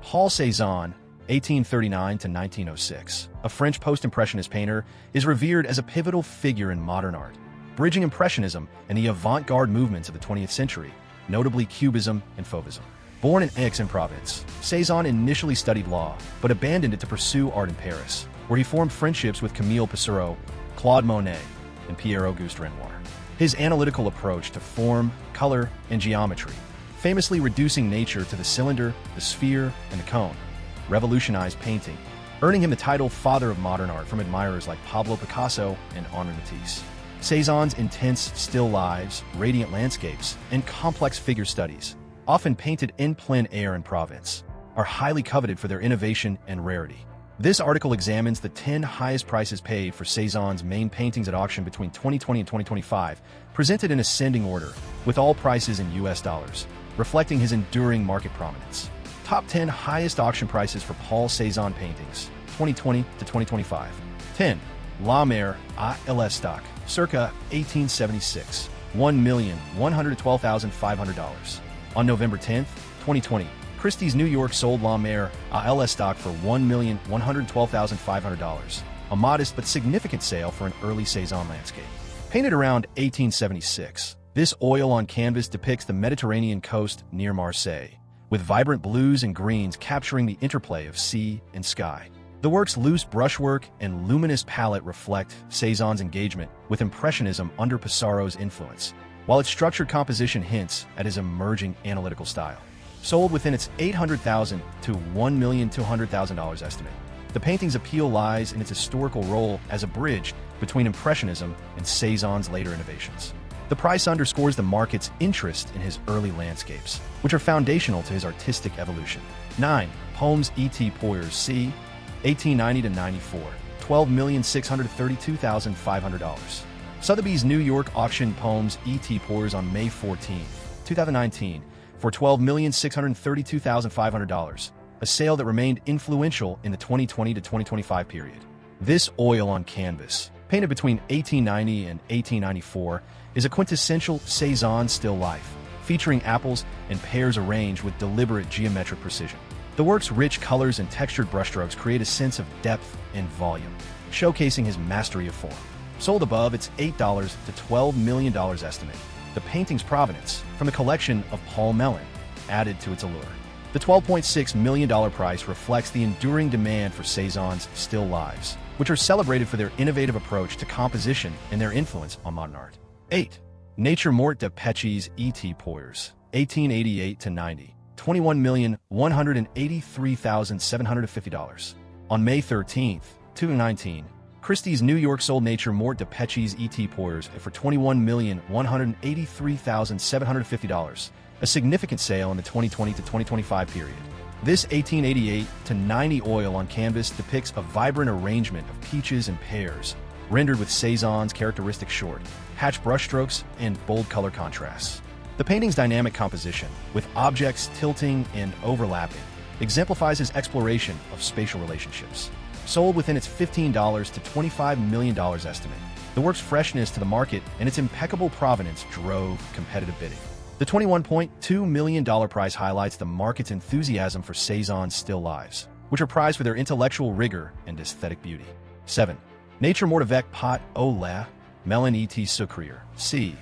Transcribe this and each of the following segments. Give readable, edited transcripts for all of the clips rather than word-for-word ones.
Paul Cézanne, 1839 to 1906, a French post-impressionist painter, is revered as a pivotal figure in modern art, bridging Impressionism and the avant-garde movements of the 20th century, notably Cubism and Fauvism. Born in Aix-en-Provence, Cézanne initially studied law, but abandoned it to pursue art in Paris, where he formed friendships with Camille Pissarro, Claude Monet, and Pierre-Auguste Renoir. His analytical approach to form, color, and geometry, famously reducing nature to the cylinder, the sphere, and the cone, revolutionized painting, earning him the title Father of Modern Art from admirers like Pablo Picasso and Henri Matisse. Cézanne's intense still lives, radiant landscapes, and complex figure studies, often painted in plein air in Provence, are highly coveted for their innovation and rarity. This article examines the 10 highest prices paid for Cézanne's main paintings at auction between 2020 and 2025, presented in ascending order, with all prices in US dollars, reflecting his enduring market prominence. Top 10 highest auction prices for Paul Cézanne paintings, 2020 to 2025. 10. La Mer à l'Estac, circa 1876, $1,112,500. On November 10, 2020, Christie's New York sold La Mer à l'Estac for $1,112,500, a modest but significant sale for an early Cézanne landscape. Painted around 1876, this oil on canvas depicts the Mediterranean coast near Marseille, with vibrant blues and greens capturing the interplay of sea and sky. The work's loose brushwork and luminous palette reflect Cézanne's engagement with Impressionism under Pissarro's influence, while its structured composition hints at his emerging analytical style. Sold within its $800,000 to $1,200,000 estimate, the painting's appeal lies in its historical role as a bridge between Impressionism and Cézanne's later innovations. The price underscores the market's interest in his early landscapes, which are foundational to his artistic evolution. 9. Poems E.T. Poyers c. 1890 to 94, $12,632,500. Sotheby's New York auctioned Poems E.T. Poyers on May 14, 2019, for $12,632,500, a sale that remained influential in the 2020 to 2025 period. This oil on canvas, painted between 1890 and 1894, is a quintessential Cézanne still life, featuring apples and pears arranged with deliberate geometric precision. The work's rich colors and textured brushstrokes create a sense of depth and volume, showcasing his mastery of form. Sold above its $8 to $12 million estimate, the painting's provenance from the collection of Paul Mellon added to its allure. The $12.6 million price reflects the enduring demand for Cézanne's still lives, which are celebrated for their innovative approach to composition and their influence on modern art. 8. Nature Morte de Péchis E.T. Poyers, 1888 to 90, $21,183,750. On May 13, 2019, Christie's New York sold Nature Morte de Péchis E.T. Poyers for $21,183,750, a significant sale in the 2020 to 2025 period. This 1888 to 90 oil on canvas depicts a vibrant arrangement of peaches and pears, rendered with Cézanne's characteristic short, hatch brushstrokes and bold color contrasts. The painting's dynamic composition, with objects tilting and overlapping, exemplifies his exploration of spatial relationships. Sold within its $15 to $25 million estimate, the work's freshness to the market and its impeccable provenance drove competitive bidding. The $21.2 million price highlights the market's enthusiasm for Cézanne's still lives, which are prized for their intellectual rigor and aesthetic beauty. 7. Nature Morte avec Pot au lait, Mellon et Sucrier, c.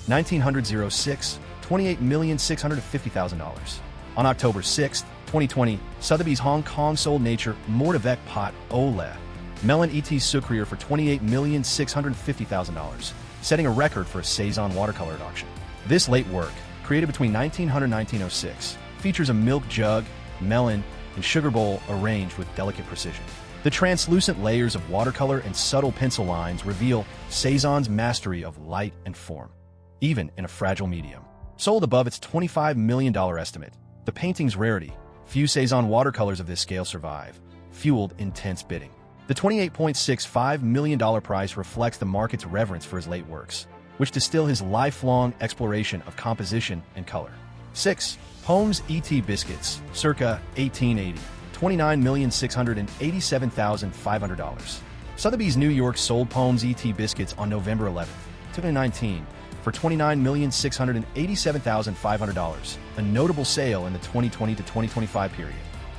1906, $28,650,000. On October 6, 2020, Sotheby's Hong Kong sold Nature Morte avec Pot au lait, Mellon et Sucrier for $28,650,000, setting a record for a Cézanne watercolor at auction. This late work, created between 1900 and 1906, features a milk jug, melon, and sugar bowl arranged with delicate precision. The translucent layers of watercolor and subtle pencil lines reveal Cézanne's mastery of light and form, even in a fragile medium. Sold above its $25 million estimate, the painting's rarity, few Cézanne watercolors of this scale survive, fueled intense bidding. The $28.65 million price reflects the market's reverence for his late works, which distill his lifelong exploration of composition and color. 6. Poems E.T. Biscuits, circa 1880, $29,687,500. Sotheby's New York sold Poems E.T. Biscuits on November 11, 2019, for $29,687,500, a notable sale in the 2020 to 2025 period.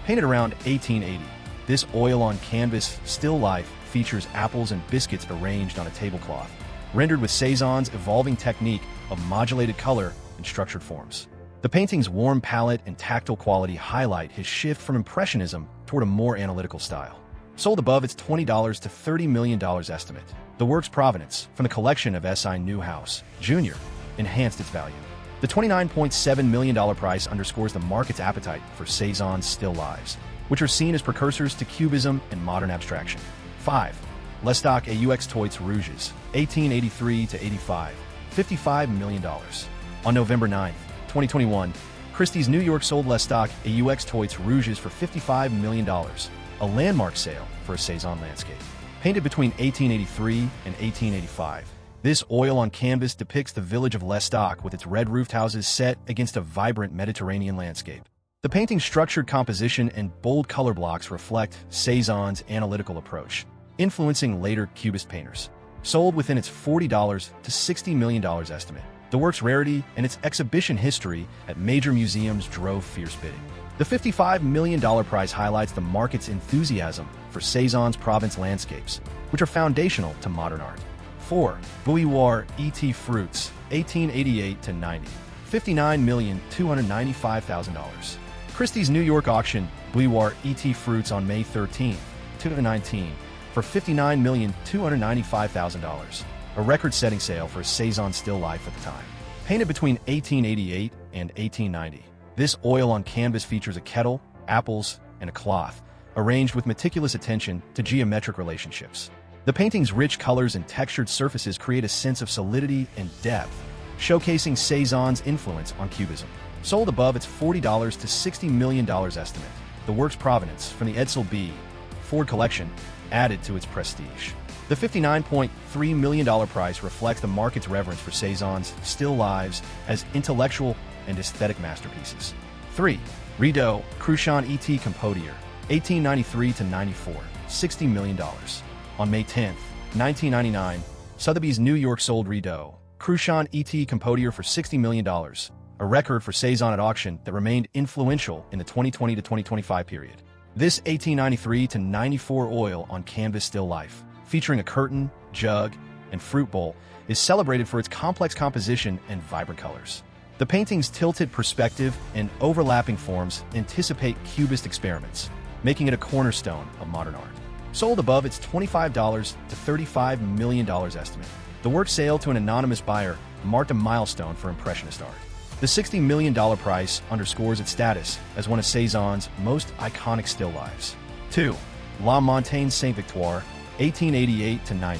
Painted around 1880, this oil-on-canvas still life features apples and biscuits arranged on a tablecloth, rendered with Cézanne's evolving technique of modulated color and structured forms. The painting's warm palette and tactile quality highlight his shift from Impressionism toward a more analytical style. Sold above its $20 to $30 million estimate, the work's provenance from the collection of S.I. Newhouse, Jr. enhanced its value. The $29.7 million price underscores the market's appetite for Cézanne's still lives, which are seen as precursors to Cubism and modern abstraction. 5. Lestock aux Toits Rouges, 1883-85, $55 million. On November 9, 2021, Christie's New York sold Lestock aux Toits Rouges for $55 million, a landmark sale for a Cézanne landscape. Painted between 1883 and 1885, this oil-on-canvas depicts the village of Lestock with its red-roofed houses set against a vibrant Mediterranean landscape. The painting's structured composition and bold color blocks reflect Cézanne's analytical approach, influencing later Cubist painters. Sold within its $40 to $60 million estimate, the work's rarity and its exhibition history at major museums drove fierce bidding. The $55 million price highlights the market's enthusiasm for Cézanne's Provence landscapes, which are foundational to modern art. 4. Bouilloire et Fruits, 1888-90, $59,295,000. Christie's New York auction Bouilloire et Fruits on May 13, 2019, for $59,295,000, a record-setting sale for a Cézanne still life at the time. Painted between 1888 and 1890, this oil-on-canvas features a kettle, apples, and a cloth, arranged with meticulous attention to geometric relationships. The painting's rich colors and textured surfaces create a sense of solidity and depth, showcasing Cézanne's influence on Cubism. Sold above its $40 to $60 million estimate, the work's provenance from the Edsel B. Ford collection added to its prestige. The $59.3 million price reflects the market's reverence for Cézanne's still lives as intellectual and aesthetic masterpieces. 3. Rideau Cruchon et Compotier, 1893-94, $60 million. On May 10, 1999, Sotheby's New York sold Rideau Cruchon et Compotier for $60 million, a record for Cézanne at auction that remained influential in the 2020 to 2025 period. This 1893-94 oil-on-canvas still life, featuring a curtain, jug, and fruit bowl, is celebrated for its complex composition and vibrant colors. The painting's tilted perspective and overlapping forms anticipate Cubist experiments, making it a cornerstone of modern art. Sold above its $25 to $35 million estimate, the work's sale to an anonymous buyer marked a milestone for Impressionist art. The $60 million price underscores its status as one of Cézanne's most iconic still lifes. 2. La Montagne Sainte-Victoire, 1888-90,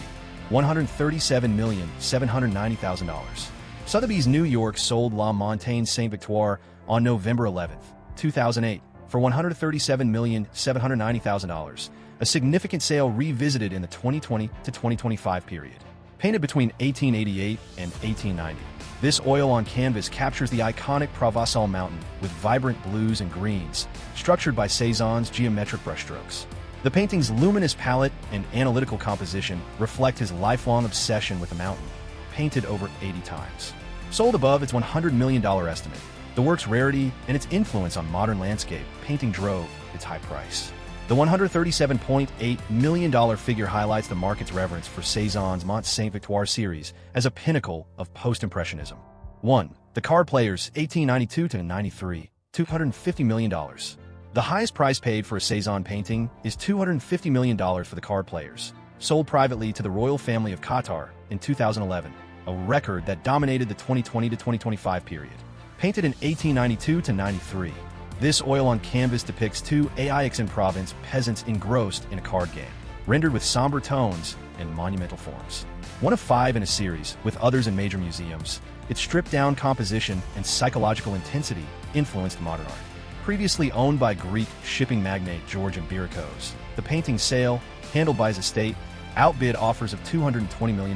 $137,790,000. Sotheby's New York sold La Montagne Sainte-Victoire on November 11, 2008, for $137,790,000, a significant sale revisited in the 2020 to 2025 period. Painted between 1888 and 1890, this oil-on-canvas captures the iconic Provençal mountain with vibrant blues and greens, structured by Cézanne's geometric brushstrokes. The painting's luminous palette and analytical composition reflect his lifelong obsession with the mountain, painted over 80 times. Sold above its $100 million estimate, the work's rarity and its influence on modern landscape painting drove its high price. The $137.8 million figure highlights the market's reverence for Cézanne's Sainte-Victoire series as a pinnacle of Post-Impressionism. 1. The Card Players, 1892-93, $250 million. The highest price paid for a Cézanne painting is $250 million for the Card Players, sold privately to the royal family of Qatar in 2011, a record that dominated the 2020 to 2025 period. Painted in 1892-93, this oil-on-canvas depicts two Aix-en-Provence peasants engrossed in a card game, rendered with somber tones and monumental forms. One of 5 in a series, with others in major museums, its stripped-down composition and psychological intensity influenced modern art. Previously owned by Greek shipping magnate George Ambirikos, the painting's sale, handled by his estate, outbid offers of $220 million.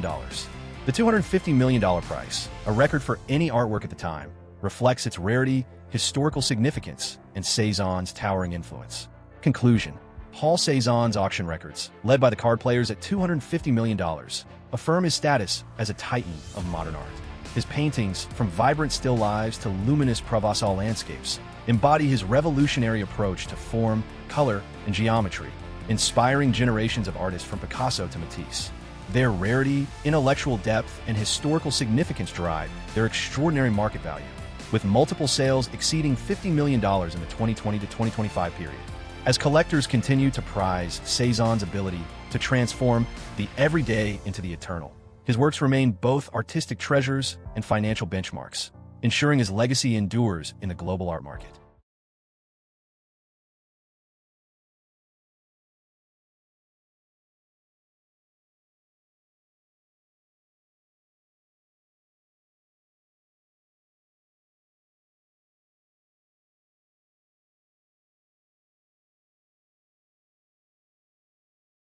The $250 million price, a record for any artwork at the time, reflects its rarity, historical significance, and Cézanne's towering influence. Conclusion. Paul Cézanne's auction records, led by the Card Players at $250 million, affirm his status as a titan of modern art. His paintings, from vibrant still lives to luminous Provençal landscapes, embody his revolutionary approach to form, color, and geometry, inspiring generations of artists from Picasso to Matisse. Their rarity, intellectual depth, and historical significance drive their extraordinary market value, with multiple sales exceeding $50 million in the 2020 to 2025 period. As collectors continue to prize Cézanne's ability to transform the everyday into the eternal, his works remain both artistic treasures and financial benchmarks, ensuring his legacy endures in the global art market.